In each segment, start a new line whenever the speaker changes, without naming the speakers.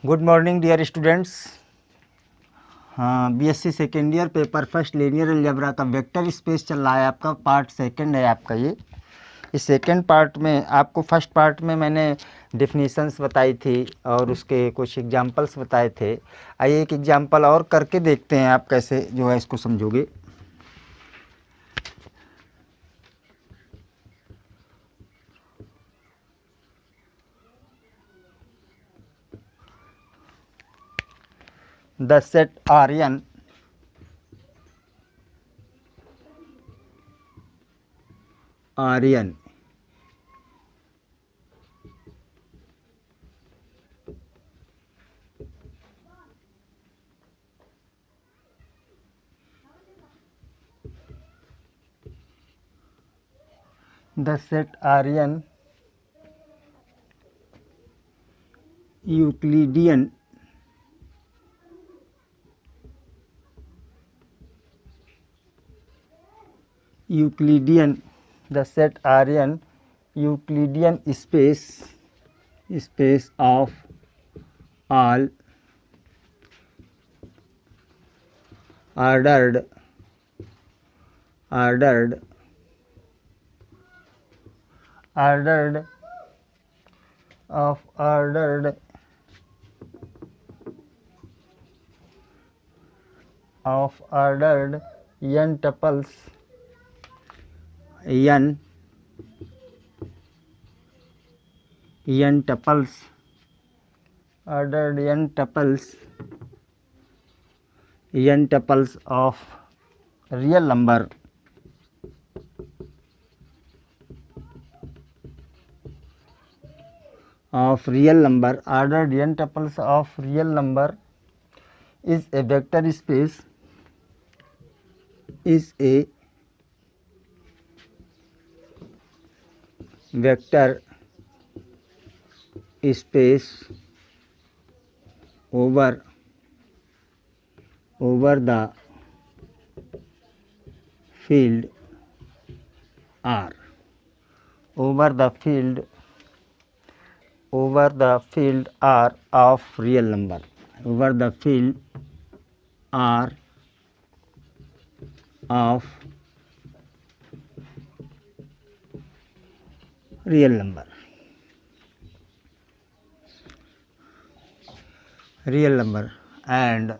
Good morning dear students. हाँ, BSc second year paper first linear algebra का vector space चल रहा है। आपका पार्ट सेकंड है आपका ये। इस सेकंड पार्ट में आपको फर्स्ट पार्ट में मैंने डेफिनेशंस बताई थी और उसके कुछ एग्जांपल्स बताए थे। आइए एक एग्जांपल और करके देखते हैं आप कैसे जो है इसको समझोगे। The set Rn the set Rn Euclidean the set Rn Euclidean space of all ordered n tuples of real number ordered n tuples of real number is a vector space over the field R of real number of real number and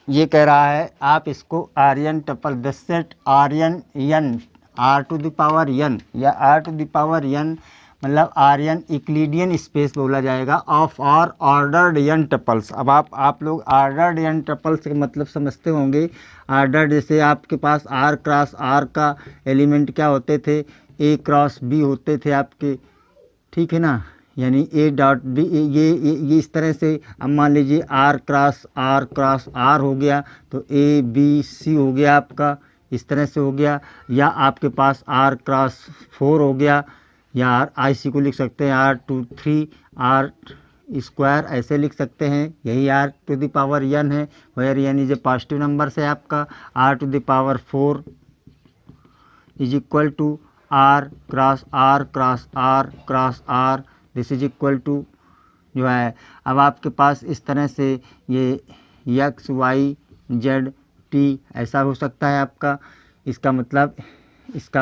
ये कह रहा है आप इसको R n tuple the set R n n R to the power n या R to the power n मतलब R n Euclidean space बोला जाएगा of R ordered n tuples. अब आप लोग ऑर्डर्ड एन टपल्स का मतलब समझते होंगे। ऑर्डर्ड जैसे आपके पास आर क्रॉस आर का एलिमेंट क्या होते थे, ए क्रॉस बी होते थे आपके, ठीक है ना, यानी ए डॉट बी ये इस तरह से। अब मान लीजिए आर क्रॉस आर हो गया तो ए बी सी हो गया आपका, इस तरह से हो गया। या आपके पास आर क्रॉस 4 हो गया, या आई सी को लिख सकते हैं आर टू 3 आर स्क्वायर ऐसे लिख सकते हैं। यही R to the power n है, where n is a positive number से आपका R to the power 4 is equal to R cross R this is equal to जो है। अब आपके पास इस तरह से ये एक्स वाई जेड टी ऐसा हो सकता है आपका। इसका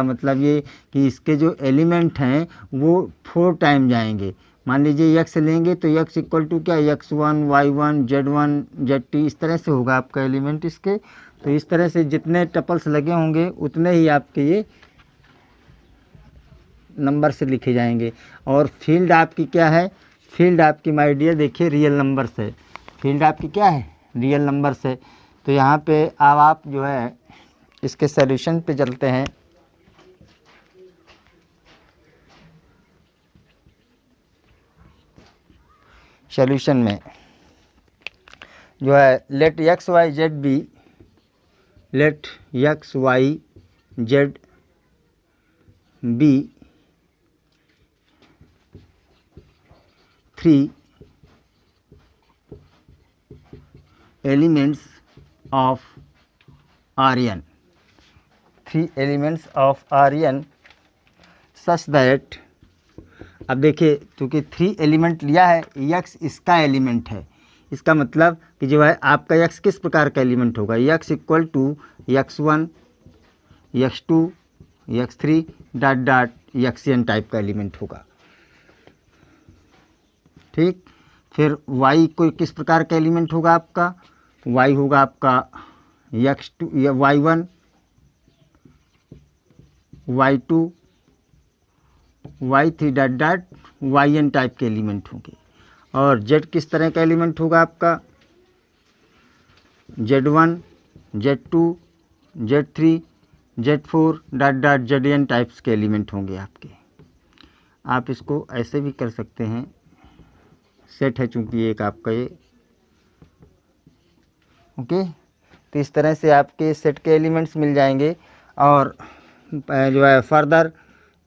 मतलब ये कि इसके जो एलिमेंट हैं वो 4 टाइम जाएंगे। मान लीजिए एक्स लेंगे तो एक्स इक्वल टू क्या, x1 y1 z1 zt इस तरह से होगा आपका एलिमेंट इसके। तो इस तरह से जितने टपल्स लगे होंगे उतने ही आपके ये नंबर से लिखे जाएंगे। और फील्ड आपकी क्या है, फील्ड आपकी माय डियर देखिए रियल नंबर से, फील्ड आपकी क्या है रियल नंबर से। तो यहाँ पे अब आप जो है इसके सॉल्यूशन पे चलते हैं। सॉल्यूशन में जो है let X Y Z be 3 elements of Rn, 3 elements of Rn such that अब देखिए क्योंकि 3 एलिमेंट लिया है, x इसका एलिमेंट है, इसका मतलब कि जो है आपका x किस प्रकार का एलिमेंट होगा, x equal to x1 x2 x3 dot dot xn type का एलिमेंट होगा। ठीक, फिर y को किस प्रकार का एलिमेंट होगा आपका, y होगा आपका x2 या y1 y2 y3 dot dot yn type के एलिमेंट होंगे। और z किस तरह का एलिमेंट होगा आपका, z1 z2 z3 z4 dot dot zn types के एलिमेंट होंगे आपके। आप इसको ऐसे भी कर सकते हैं, सेट है चूँकि एक आपका ये, ओके। तो इस तरह से आपके सेट के एलिमेंट्स मिल जाएंगे। और जो है फर्दर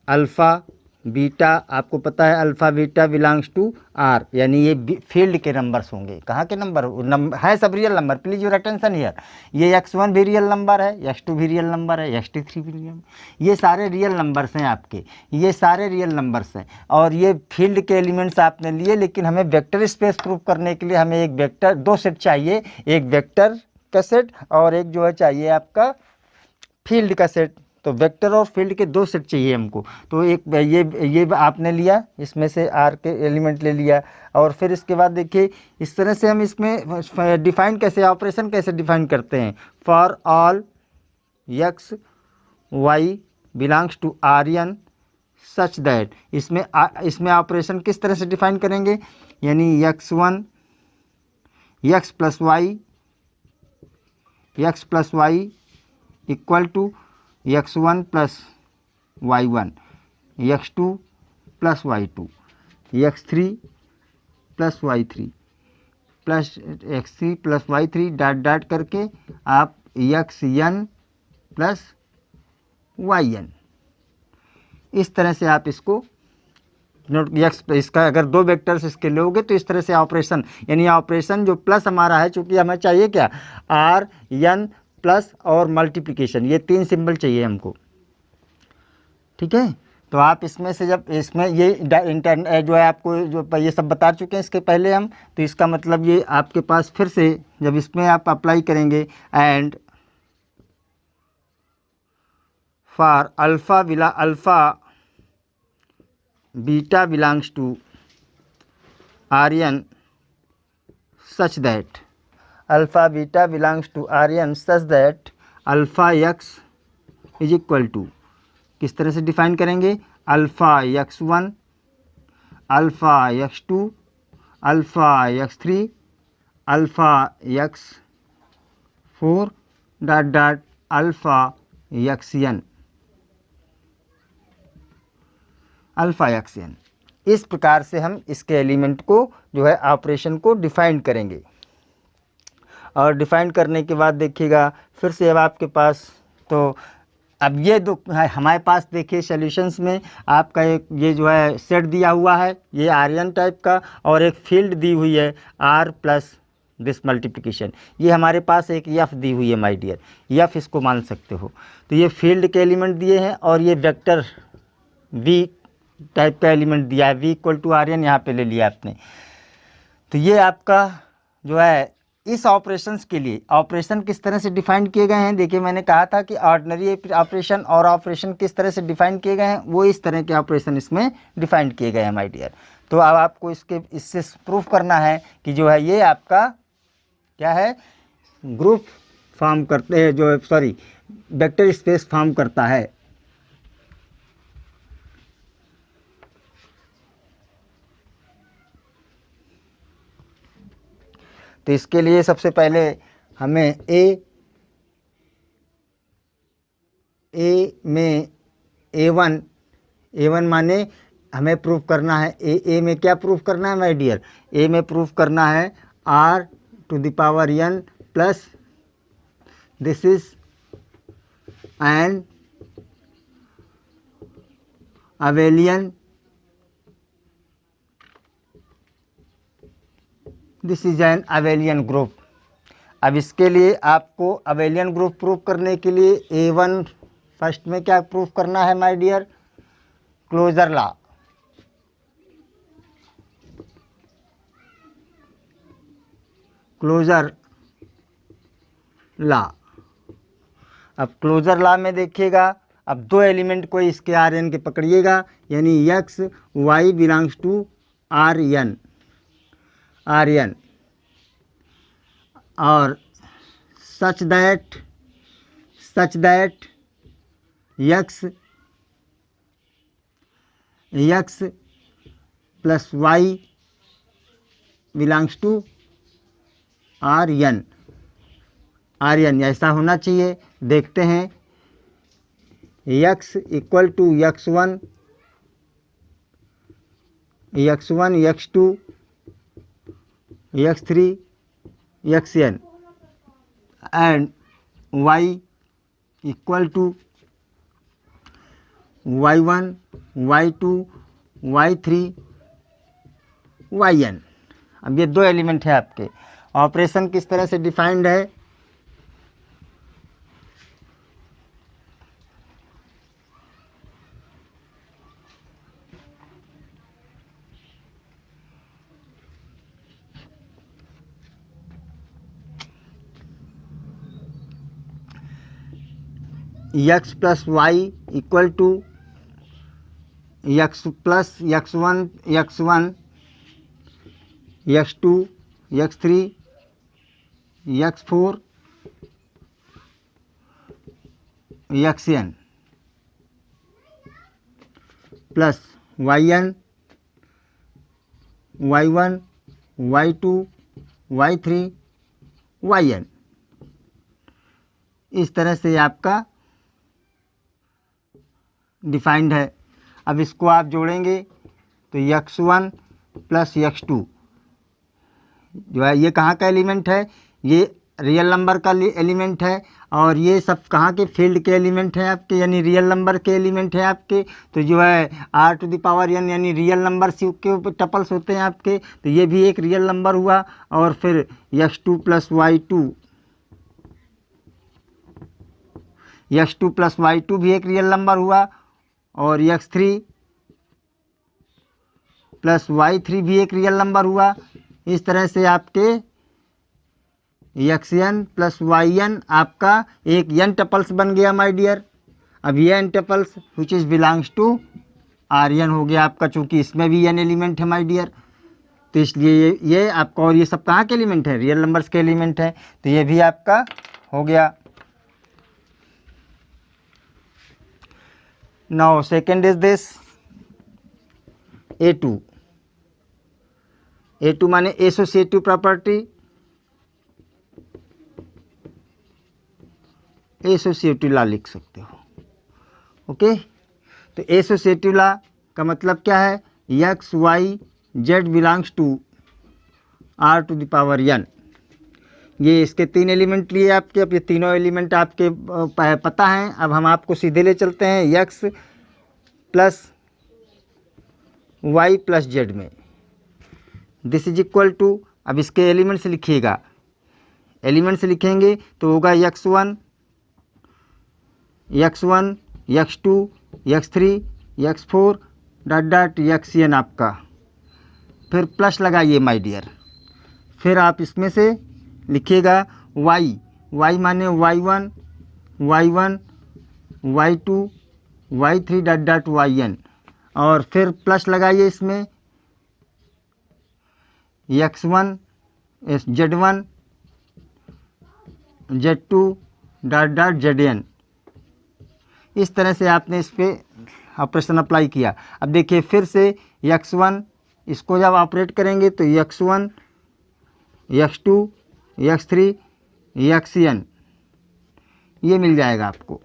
अल्फ़ा बीटा, आपको पता है alpha beta belongs to R, यानी ये फील्ड के नंबर्स होंगे। कहाँ के नंबर है, सब real number, please your attention here. ये x1 भी रियल नंबर है, x2 भी रियल नंबर है, x3 भी रियल, ये सारे रियल नंबर्स हैं आपके, ये सारे रियल नंबर्स हैं। और ये फील्ड के एलिमेंट्स आपने लिए, लेकिन हमें वेक्टर स्पेस प्रूव करने के लिए हमें एक वेक्टर, दो सेट चाहिए, एक वेक्टर का सेट और एक जो है चाहिए आपका फील्ड का सेट। तो वेक्टर और फील्ड के दो सेट चाहिए हमको। तो एक ये आपने लिया, इसमें से आर के एलिमेंट ले लिया। और फिर इसके बाद देखिए इस तरह से हम इसमें डिफाइन कैसे, ऑपरेशन कैसे डिफाइन करते हैं, for all x y belongs to R n such that, इसमें ऑपरेशन किस तरह से डिफाइन करेंगे, यानी x1 x plus y equal to x1 plus y1 x2 plus y2 x3 plus y3 plus x3 plus y3 dot dot करके आप xn plus yn, इस तरह से आप इसको नोट, इसका अगर दो वेक्टर्स इसके लोगे तो इस तरह से ऑपरेशन, यानी ऑपरेशन जो प्लस हमारा है, चूँकि हमें चाहिए क्या, आर एन प्लस और मल्टीप्लिकेशन, ये 3 सिंबल चाहिए हमको। ठीक है, तो आप इसमें से जब इसमें ये इंटर जो है आपको जो ये सब बता चुके हैं इसके पहले हम, तो इसका मतलब ये आपके पास फिर से जब इसमें आप अप्लाई करेंगे, and for alpha beta belongs to R n such that, alpha beta belongs to R n such that alpha x is equal to, किस तरह से डिफाइन करेंगे, alpha x1 alpha x2 alpha x3 alpha x4 dot dot alpha xn, alpha xn। इस प्रकार से हम इसके element को जो है ऑपरेशन को डिफाइन करेंगे। और डिफाइन करने के बाद देखिएगा फिर से अब आपके पास, तो अब ये दो हमारे पास देखिए सॉल्यूशंस में आपका एक ये जो है सेट दिया हुआ है, ये आर्यन टाइप का, और एक फील्ड दी हुई है आर प्लस दिस मल्टीप्लिकेशन, ये हमारे पास एक एफ दी हुई है माय डियर, एफ इसको मान सकते हो। तो ये फील्ड के एलिमेंट दिए हैं और ये वेक्टर वी टाइप का एलिमेंट दिया है, वी इक्वल टू आर्यन यहाँ पे ले लिया आपने। तो ये आपका जो है इस ऑपरेशंस के लिए ऑपरेशन किस तरह से डिफाइन किए गए हैं, देखिए मैंने कहा था कि ऑर्डिनरी ऑपरेशन और ऑपरेशन किस तरह से डिफाइन किए गए हैं, वो इस तरह के ऑपरेशन इसमें डिफाइन किए गए हैं माय डियर। तो अब आपको इससे प्रूफ करना है कि जो है ये आपका क्या है, ग्रुप फॉर्म करते हैं, जो सॉरी वेक्टर स्पेस फॉर्म करता है। तो इसके लिए सबसे पहले हमें ए में A1 माने हमें प्रूफ करना है, ए में क्या प्रूफ करना है माय डियर, ए में प्रूफ करना है r to the power n plus this is an abelian, this is an abelian group. अब इसके लिए आपको अवेलियन ग्रुप प्रूफ करने के लिए A1 फर्स्ट में क्या प्रूफ करना है my dear, closure law, closure law. अब क्लोजर लॉ में देखिएगा, अब दो एलिमेंट को इसके आर एन के पकड़िएगा, यानी x y belongs to R n, और such that x plus y belongs to R n, ऐसा होना चाहिए। देखते हैं, x equal to x1, x2, x3, xn and y equal to y1, y2, y3, yn। अब ये दो एलिमेंट है आपके। ऑपरेशन किस तरह से डिफाइंड है, x plus y equal to x plus x1, x2, x3, x4, xn plus yn, y1, y2, y3, yn। इस तरह से आपका डिफाइंड है। अब इसको आप जोड़ेंगे तो x1 प्लस x2 जो है ये कहाँ का एलिमेंट है, ये रियल नंबर का एलिमेंट है, और ये सब कहाँ के, फील्ड के एलिमेंट हैं आपके, यानी रियल नंबर के एलिमेंट हैं आपके। तो जो है r to the power n यानी रियल नंबर के ऊपर टपल्स होते हैं आपके, तो ये भी एक रियल नंबर हुआ। और फिर x2 प्लस y2 भी एक रियल नंबर हुआ, और x3 प्लस y3 भी एक रियल नंबर हुआ। इस तरह से आपके xn प्लस yn आपका एक n टपल्स बन गया माय डियर। अब ये n tuples which is belongs to rn हो गया आपका, चूँकि इसमें भी n एलिमेंट है माय डियर, तो इसलिए ये आपका, और ये सब कहाँ के एलिमेंट है, रियल नंबर्स के एलिमेंट है, तो ये भी आपका हो गया। Now second is this A2 माने एसोसिएटिव प्रॉपर्टी, एसोसिएटिव लॉ लिख सकते हो। ओके, तो एसोसिएटिव लॉ का मतलब क्या है, x Y z belongs to R to the power n। ये इसके तीन एलिमेंट लिए आपके। अब ये तीनों एलिमेंट आपके पता हैं। अब हम आपको सीधे ले चलते हैं x plus y plus z में। दिस इज इक्वल टू, अब इसके एलिमेंट्स लिखिएगा, एलिमेंट्स लिखेंगे तो होगा x1, x2, x3, x4 dot xn आपका। फिर प्लस लगाइए माय डियर। फिर आप इसमें से लिखिएगा y माने y1, y2, y3 dot yn, और फिर प्लस लगाइए इसमें x1, z1, z2 dot zn। इस तरह से आपने इस पर ऑपरेशन अप्लाई किया। अब देखिए फिर से x1, इसको जब ऑपरेट करेंगे तो x1, x2, x3, xn ये मिल जाएगा आपको।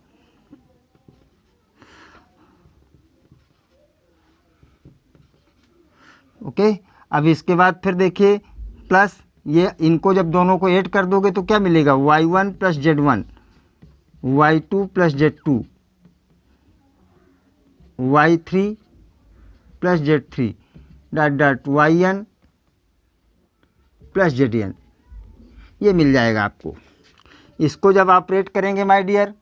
ओके, अब इसके बाद फिर देखिए प्लस, ये इनको जब दोनों को ऐड कर दोगे तो क्या मिलेगा, y1 plus z1, y2 plus z2, y3 plus z3 dot yn plus zn ये मिल जाएगा आपको। इसको जब ऑपरेट करेंगे माय डियर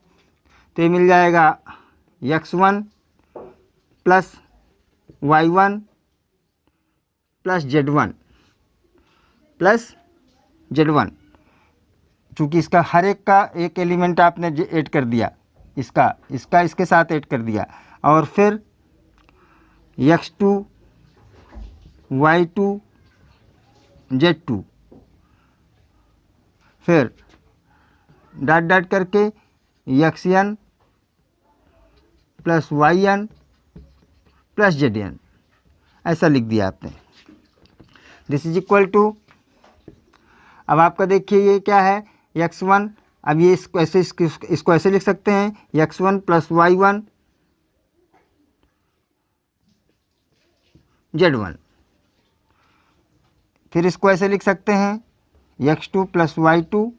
तो ये मिल जाएगा x1 plus y1 plus z1 plus Z1, चूँकि इसका हर एक का एक एलिमेंट आपने ऐड कर दिया, इसका इसके साथ ऐड कर दिया, और फिर X2 Y2 Z2, फिर डॉट डॉट करके Xn plus Yn plus Zn, ऐसा लिख दिया आपने। दिस इज इक्वल टू, अब आपका देखिए ये क्या है, x1, अब ये इसको ऐसे लिख सकते हैं x1 प्लस y1 z1, फिर इसको ऐसे लिख सकते हैं x2 plus y2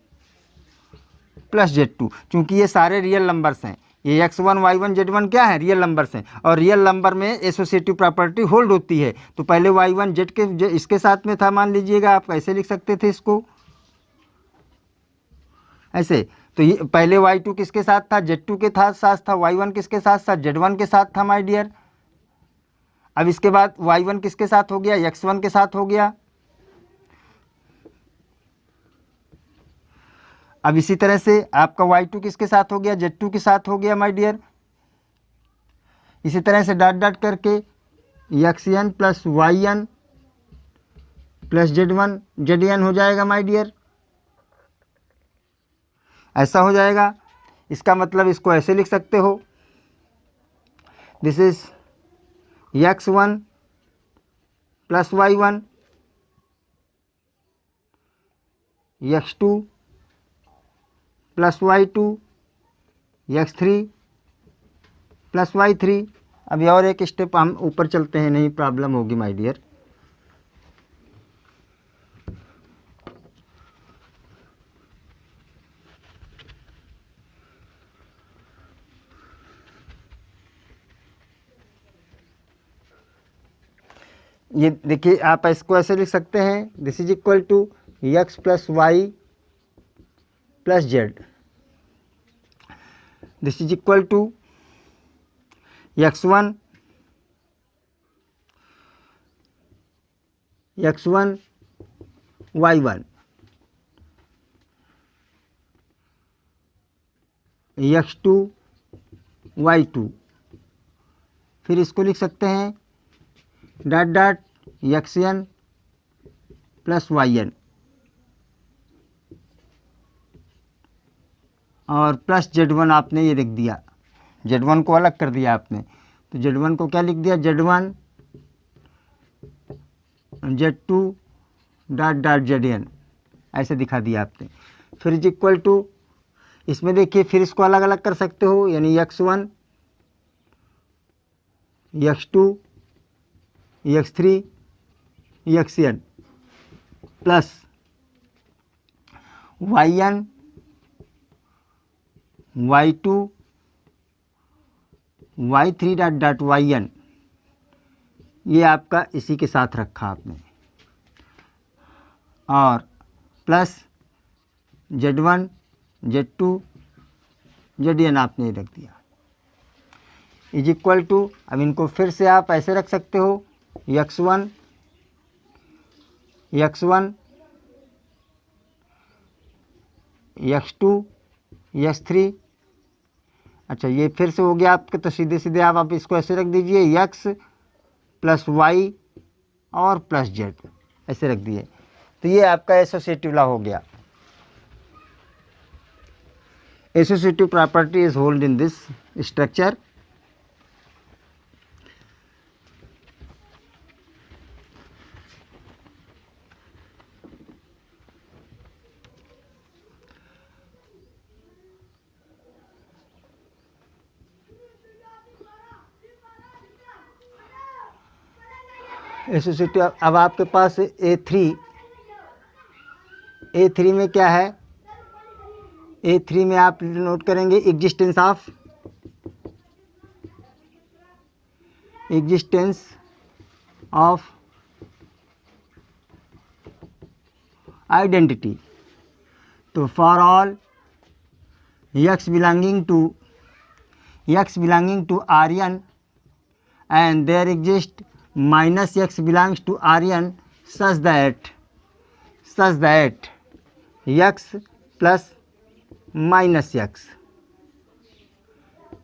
plus z2, चूँकि ये सारे रियल नंबर्स हैं, ये x1 y1 z1 क्या है, रियल नंबर्स हैं, और रियल नंबर में एसोसिएटिव प्रॉपर्टी होल्ड होती है। तो पहले y1 z के इसके साथ में था, मान लीजिएगा आप ऐसे लिख सकते थे इसको ऐसे, तो ये पहले y2 किसके साथ था, z2 के साथ था, y1 किसके साथ था, z1 के साथ था माय डियर। अब इसके बाद y1 किसके साथ हो गया, x1 के साथ हो गया। अब इसी तरह से आपका y2 किसके साथ हो गया, z2 के साथ हो गया माय डियर। इसी तरह से डॉट डॉट करके xn plus yn plus z1 zn हो जाएगा माय डियर, ऐसा हो जाएगा। इसका मतलब इसको ऐसे लिख सकते हो, this is x1 plus y1 x2 plus y2 x3 plus y3। अभी और एक स्टेप हम ऊपर चलते हैं, नहीं प्रॉब्लम होगी माय डियर। ये देखिए आप इसको ऐसे लिख सकते हैं, this is equal to x plus y plus z, this is equal to x1 y1 x2 y2, फिर इसको लिख सकते हैं dot dot xn plus yn और प्लस z1 आपने ये लिख दिया, z1 को अलग कर दिया आपने, तो z1 को क्या लिख दिया, z1 z2 dot dot zn, ऐसे दिखा दिया आपने। फिर इज इक्वल टू, इसमें देखिए फिर इसको अलग अलग कर सकते हो, यानी x1 x2 x3 xn plus yn y2 y3 dot dot yn, ये आपका इसी के साथ रखा आपने, और प्लस z1 z2 zn आपने रख दिया, इज इक्वल टू, अब इनको फिर से आप ऐसे रख सकते हो x1 x2 x3, अच्छा ये फिर से हो गया आपके, तो सीधे सीधे आप इसको ऐसे रख दीजिए x प्लस वाई और प्लस जेड, ऐसे रख दिए, तो ये आपका एसोसिएटिव लॉ हो गया। Associative property is hold in this structure. Associative, अब आपके पास A3 में क्या है, A3 में आप नोट करेंगे एग्जिस्टेंस ऑफ आइडेंटिटी। तो for all x belonging to Rn and there exist minus x belongs to Rn such that x plus minus x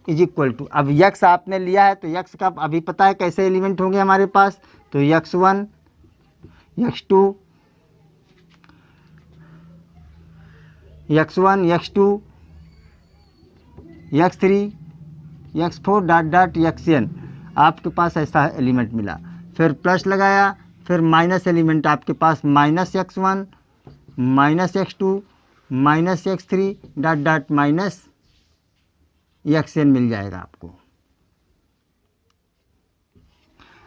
is equal to, अब यक्स आपने लिया है तो यक्स का अभी पता है कैसे एलिमेंट होंगे हमारे पास, तो x1 x2 x1 x2 x3 x4 dot dot xn, आपके पास ऐसा एलिमेंट मिला। फिर प्लस लगाया, फिर माइनस एलिमेंट आपके पास minus x1 minus x2 minus x3 dot dot minus xn मिल जाएगा आपको,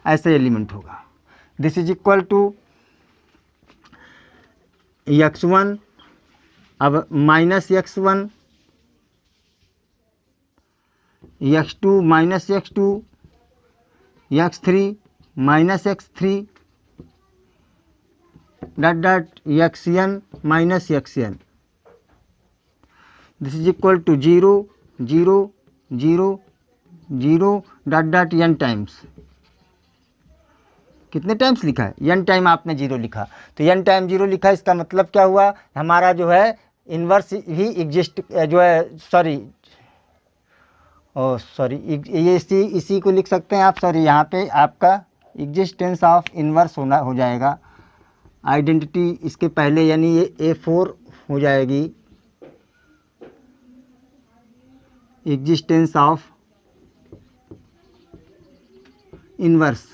ऐसे एलिमेंट होगा। This is equal to x1, अब minus x1 x2 minus x2 x3 minus x3 dot dot xn minus xn, this is equal to 0 0 0 0 dot dot n times. कितने times लिखा है? n time आपने 0 लिखा, तो n टाइम 0 लिखा, इसका मतलब क्या हुआ, हमारा जो है इन्वर्स ही एग्जिस्ट जो है, सॉरी ये इसी को लिख सकते हैं आप, सॉरी यहाँ पे आपका एग्जिस्टेंस ऑफ इन्वर्स हो जाएगा। आइडेंटिटी इसके पहले यानी ये A4 हो जाएगी, existence of inverse,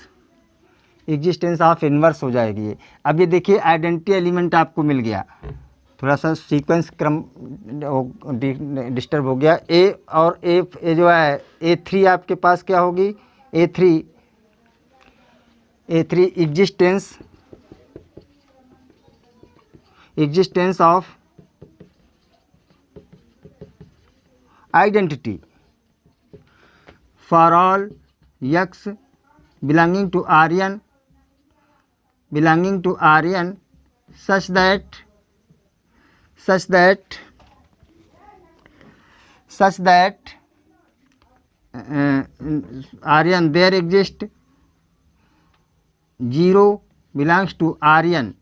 existence of inverse हो जाएगी ये। अब ये देखिए आइडेंटिटी एलिमेंट आपको मिल गया, थोड़ा सा सीक्वेंस क्रम डिस्टर्ब हो गया। ए और ए जो है A3 आपके पास क्या होगी, A3 existence of identity for all x belonging to Rn such that Rn there exist 0 belongs to Rn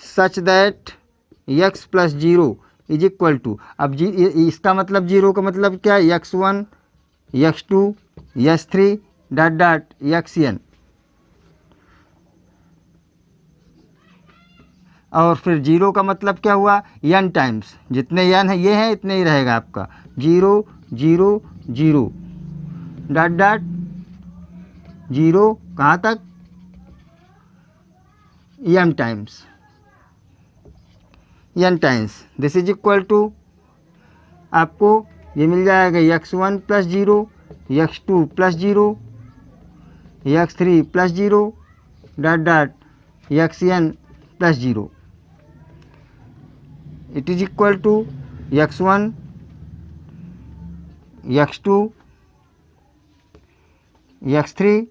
such that x plus 0 is equal to, अब इसका मतलब 0 का मतलब क्या है, x1 x2 x3 dot dot xn, और फिर 0 का मतलब क्या हुआ, n टाइम्स, जितने n है ये है इतने ही रहेगा आपका, 0 0 0 डॉट डॉट 0 कहाँ तक, n times, n times. This is equal to आपको ये मिल जाएगा x1 plus 0 x2 plus 0 x3 plus 0 dot dot xn plus 0, it is equal to x1 x2 x3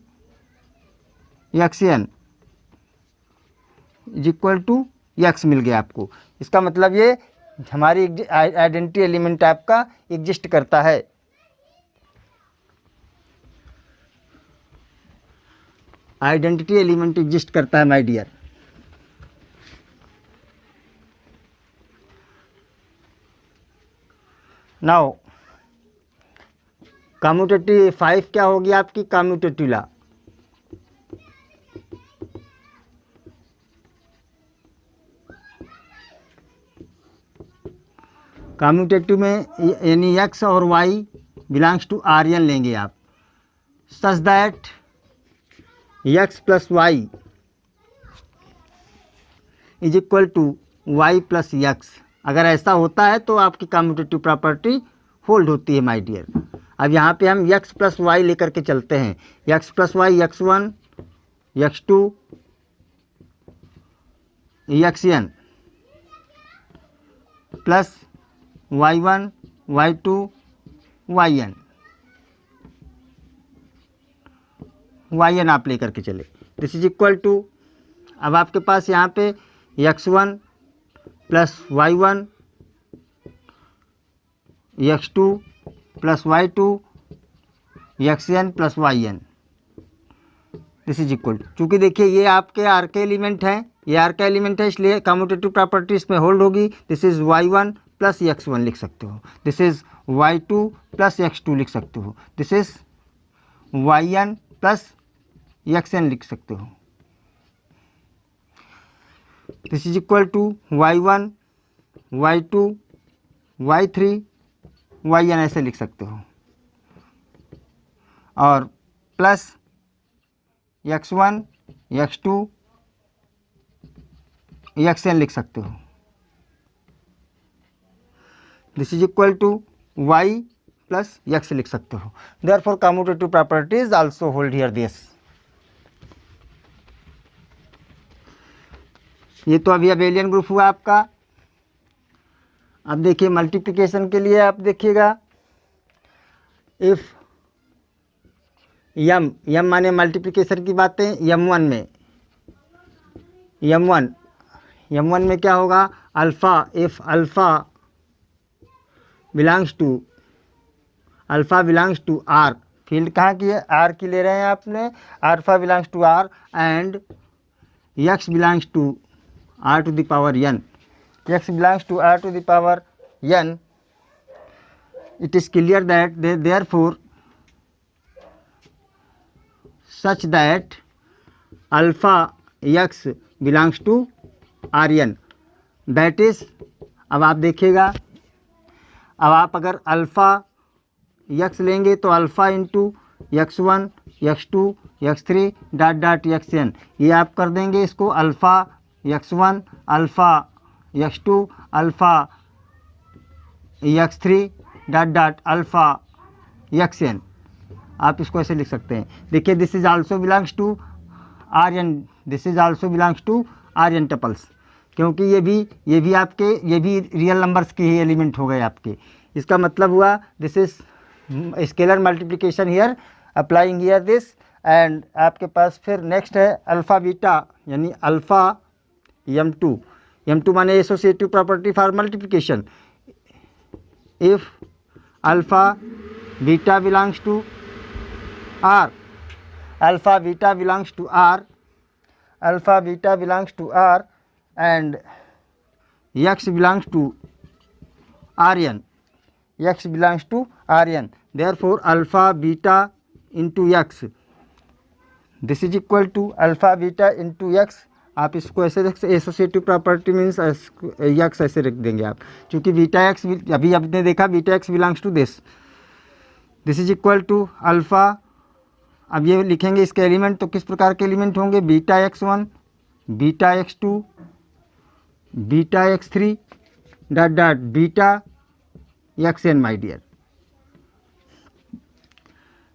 xn is equal to x मिल गया आपको। इसका मतलब ये हमारी आइडेंटिटी एलिमेंट आपका एग्जिस्ट करता है। आइडेंटिटी एलिमेंट एग्जिस्ट करता है माय डियर। नाउ कम्यूटेटिव 5 क्या होगी आपकी, कम्यूटेटिव लॉ। कम्यूटेटिव में यानी x और y बिलोंग्स टू Rn लेंगे आप, such that x plus y is equal to y plus x. अगर ऐसा होता है तो आपकी कम्यूटेटिव प्रॉपर्टी होल्ड होती है माय डियर। अब यहाँ पे हम x प्लस वाई लेकर के चलते हैं, x plus y x1 x2 xn plus y1 y2 yn आप लेकर के चले। दिस इज इक्वल टू, अब आपके पास यहाँ पे x1 plus y1 x2 plus y2 xn plus yn this is equal, चूँकि देखिए ये आपके आर के एलिमेंट हैं, ये आर का एलिमेंट है, इसलिए कम्यूटेटिव प्रॉपर्टी इसमें होल्ड होगी। This is y1 plus x1 लिख सकते हो, this is y2 plus x2 लिख सकते हो, this is yn plus xn लिख सकते हो। This is equal to y1 y2 y3 yn ऐसे लिख सकते हो, और प्लस x1 x2 xn लिख सकते हो। This is equal to y plus x लिख सकते हो। Therefore commutative properties also hold here this. ये तो अभी अबेलियन ग्रुप हुआ आपका। अब देखिए मल्टीप्लिकेशन के लिए आप देखिएगा, इफ यम माने मल्टीप्लिकेशन की बातें, m1 में क्या होगा, alpha, if alpha belongs to R, field कहाँ की है, आर की ले रहे हैं आपने, alpha belongs to R and x belongs to r to the power n, x belongs to r to the power n, it is clear that therefore such that alpha x belongs to Rn, that is, अब आप देखिएगा, अब आप अगर alpha x लेंगे तो alpha into x1 x2 x3 dot dot xn, ये आप कर देंगे इसको alpha x1 alpha x2 alpha x3 dot dot alpha xn, आप इसको ऐसे लिख सकते हैं। देखिए this is also belongs to Rn, this is also belongs to Rn tuples, क्योंकि ये भी आपके, ये भी रियल नंबर्स के ही एलिमेंट हो गए आपके। इसका मतलब हुआ this is scalar multiplication here applying here this, and आपके पास फिर नेक्स्ट है अल्फ़ा बीटा, यानी अल्फ़ा m2 माने associative property for multiplication. If alpha beta belongs to R, alpha beta belongs to R, alpha beta belongs to R and x belongs to Rn, x belongs to Rn, therefore alpha beta into x, this is equal to alpha beta into x। आप इसको ऐसे रख, associative property means x ऐसे रख देंगे आप, क्योंकि beta x अभी आपने देखा beta x belongs to this is equal to alpha. अब ये लिखेंगे इसके एलिमेंट, तो किस प्रकार के एलिमेंट होंगे, beta x1 beta x2 beta x3 dot dot beta xn my dear.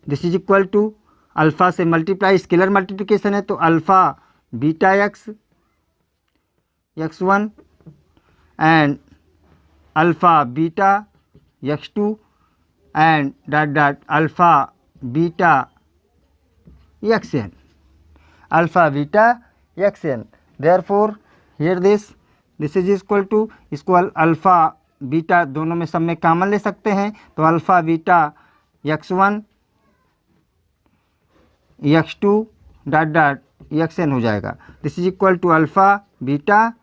This is equal to alpha से मल्टीप्लाई, स्केलर मल्टीप्लिकेशन है तो alpha beta x1 and alpha beta x2 and dot dot alpha beta xn, alpha beta xn, therefore here this is equal to, इसको alpha beta दोनों में सब में common ले सकते हैं, तो alpha beta x1 x2 dot dot xn हो जाएगा। This is equal to alpha beta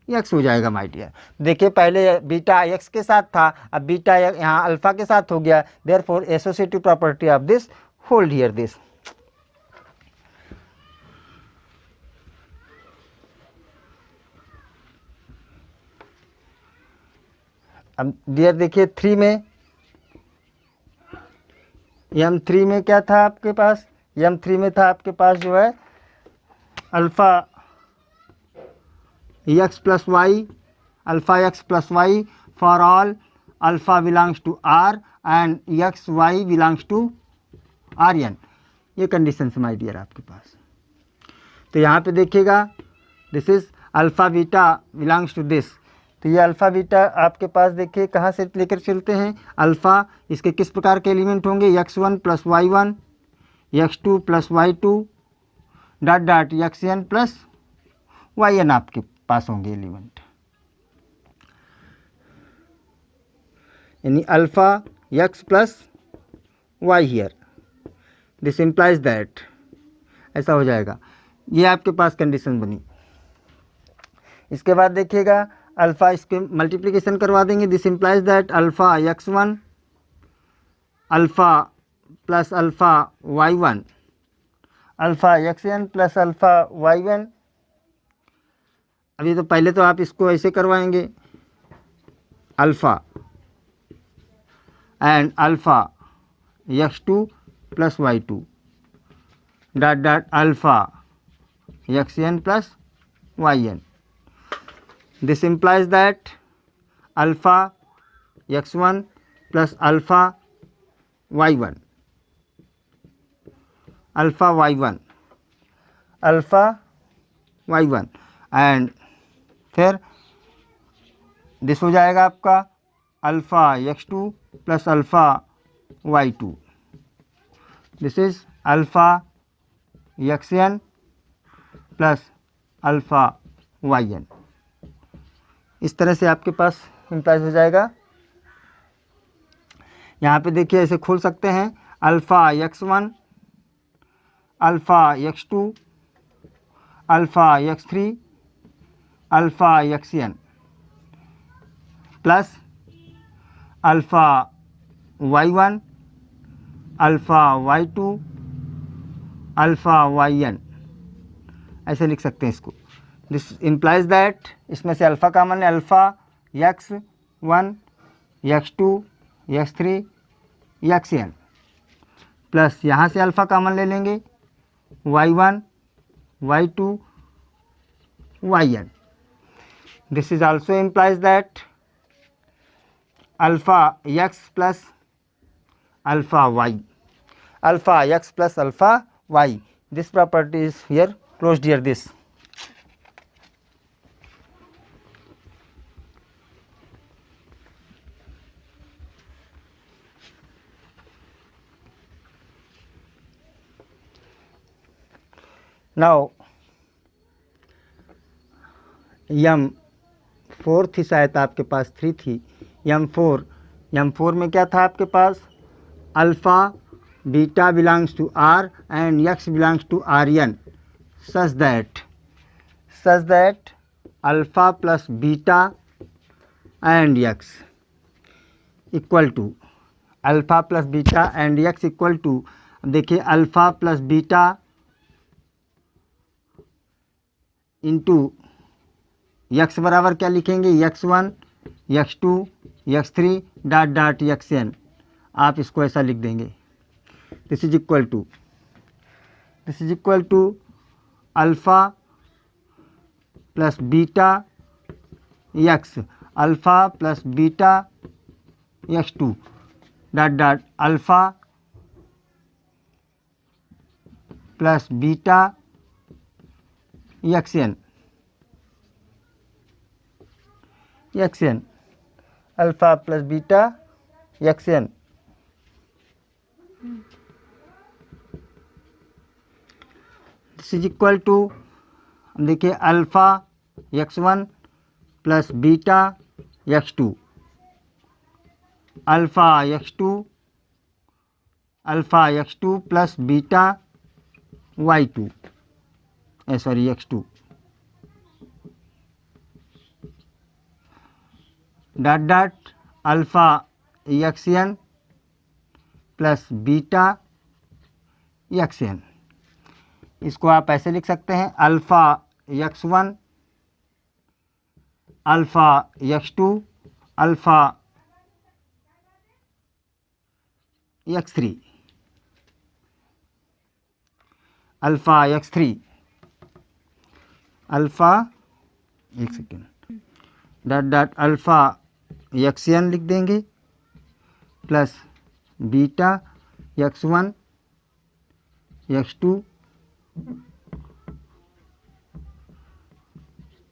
x हो जाएगा माय डियर। देखिए पहले बीटा x के साथ था, अब बीटा यहाँ अल्फ़ा के साथ हो गया, therefore associative property of this hold here this. अब डियर देखिए 3 में, m3 में क्या था आपके पास, m3 में था आपके पास जो है alpha x plus y, alpha x plus y for all alpha belongs to R and x y belongs to Rn, ये कंडीशन है माय डियर आपके पास। तो यहाँ पे देखिएगा this is alpha beta belongs to this, तो ये अल्फ़ा बीटा आपके पास देखिए कहाँ से लेकर चलते हैं, अल्फ़ा इसके किस प्रकार के एलिमेंट होंगे, x1 plus y1 x2 plus y2 dot dot xn plus yn आपके पास होंगे एलिमेंट, यानी alpha x plus y here, this implies that ऐसा हो जाएगा। ये आपके पास कंडीशन बनी। इसके बाद देखिएगा अल्फ़ा, इसके मल्टीप्लिकेशन करवा देंगे। This implies that alpha x1 alpha plus alpha y1 alpha xn plus alpha y1। अभी तो पहले तो आप इसको ऐसे करवाएंगे, alpha and alpha x2 plus y2 dot dot alpha xn plus yn। This implies that alpha x1 plus alpha y1 alpha y1 alpha y1 and फिर this हो जाएगा आपका alpha x2 plus alpha y2। This is alpha xn plus alpha yn। इस तरह से आपके पास implies हो जाएगा। यहाँ पे देखिए ऐसे खोल सकते हैं, alpha x1 alpha x2 alpha x3 alpha xn plus alpha y1 alpha y2 alpha yn। ऐसे लिख सकते हैं इसको। दिस इम्प्लाइज दैट, इसमें से अल्फ़ा कॉमन है, alpha x1 x2 x3 xn plus यहाँ से अल्फ़ा कॉमन ले लेंगे, y1 y2 yn। This is also implies that alpha x plus alpha y alpha x plus alpha y। This property is here closed here this. Now यम 4 थी शायद आपके पास, 3 थी, यम 4 में क्या था आपके पास, alpha beta belongs to R and x belongs to R n such that alpha plus beta and x equal to alpha plus beta and x equal to, देखिए alpha plus beta into x बराबर क्या लिखेंगे, x1 x2 x3 dot dot xn। आप इसको ऐसा लिख देंगे, this is equal to alpha plus beta x alpha plus beta x2 dot dot alpha plus beta xn alpha plus beta xn। This is equal to, देखिए alpha x1 plus beta x2 alpha x2 plus beta y2 x2 dot dot alpha xn plus beta xn। इसको आप ऐसे लिख सकते हैं, alpha x1 alpha x2 alpha x3 alpha x3 alpha, एक second, dot dot alpha xn लिख देंगे plus beta x1 x2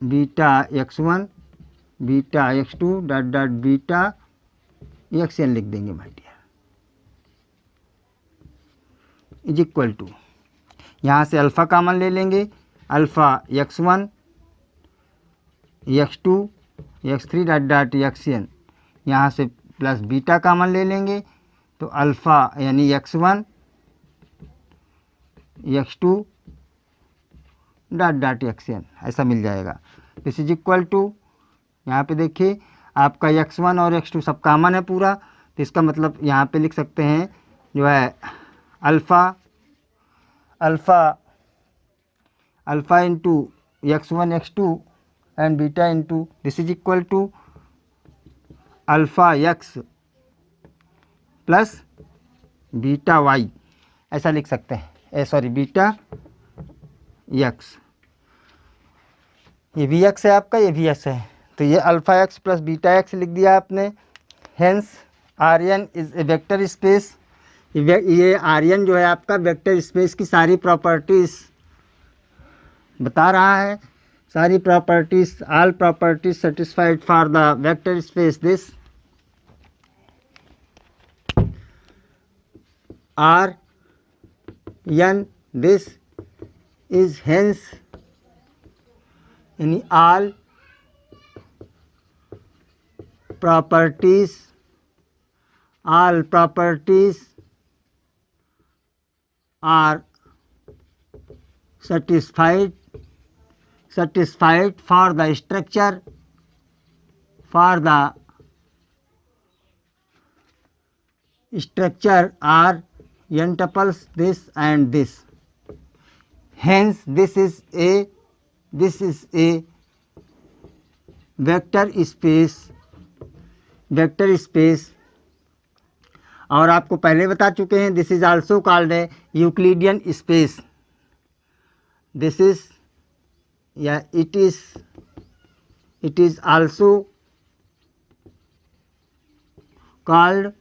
beta x1 beta x2 dot dot beta xn लिख देंगे भाई डियर, इज इक्वल टू, यहाँ से अल्फ़ा कॉमन ले लेंगे, alpha x1 x2 x3 dot dot xn, यहाँ से प्लस बीटा कॉमन ले लेंगे तो अल्फ़ा यानी x1 x2 dot dot xn ऐसा मिल जाएगा। दिस इज इक्वल टू, यहाँ पे देखिए आपका x1 और x2 सब कॉमन है पूरा, तो इसका मतलब यहाँ पे लिख सकते हैं जो है alpha alpha into x1 x2 and beta into this is equal to alpha x plus beta y ऐसा लिख सकते हैं, सॉरी बीटा x। ये भी x है आपका, ये भी x है, तो ये alpha x plus beta x लिख दिया आपने। Hence R n is a vector space. ये आर्यन जो है आपका वेक्टर स्पेस की सारी प्रॉपर्टीज़ बता रहा है, सारी properties, all properties satisfied for the vector space this R n, this is hence in all properties are satisfied for the structure are n tuples this and this. Hence this is a vector space. और आपको पहले बता चुके हैं this is also called a Euclidean space. This is या it is also called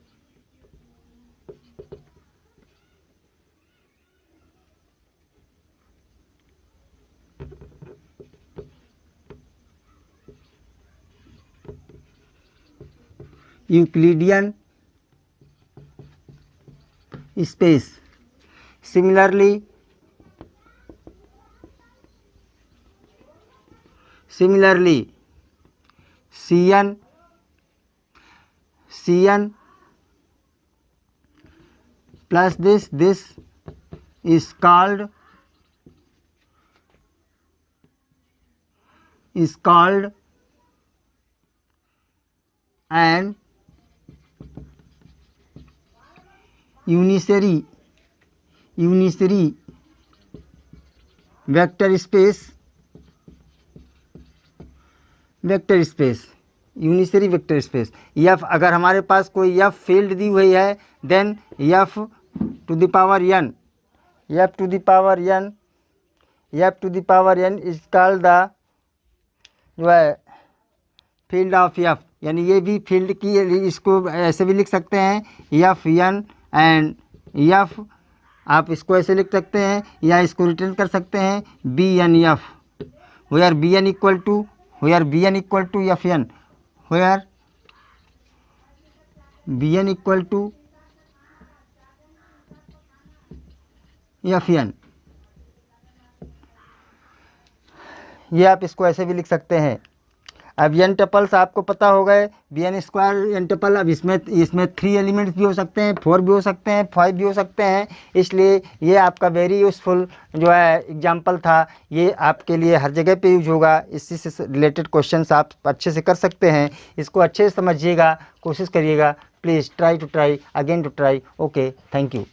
Euclidean space. Similarly, Cn plus this is called an unisary vector space. Unisary vector space. F अगर हमारे पास कोई एफ फील्ड दी हुई है then F to the power n is called the जो है field of F, यानी ये भी फील्ड की, इसको ऐसे भी लिख सकते हैं एफ एन एंड एफ, आप इसको ऐसे लिख सकते हैं या इसको रिटर्न कर सकते हैं B N F, where B N equal to F N, where B N equal to F N. ये आप इसको ऐसे भी लिख सकते हैं। अब एन टपल्स आपको पता हो गए, B N square N tuple. अब इसमें 3 एलिमेंट्स भी हो सकते हैं, 4 भी हो सकते हैं, 5 भी हो सकते हैं, इसलिए ये आपका वेरी यूज़फुल जो है एग्जांपल था। ये आपके लिए हर जगह पे यूज होगा, इसी से रिलेटेड क्वेश्चंस आप अच्छे से कर सकते हैं। इसको अच्छे से समझिएगा, कोशिश करिएगा। Please try again to try. Okay, thank you.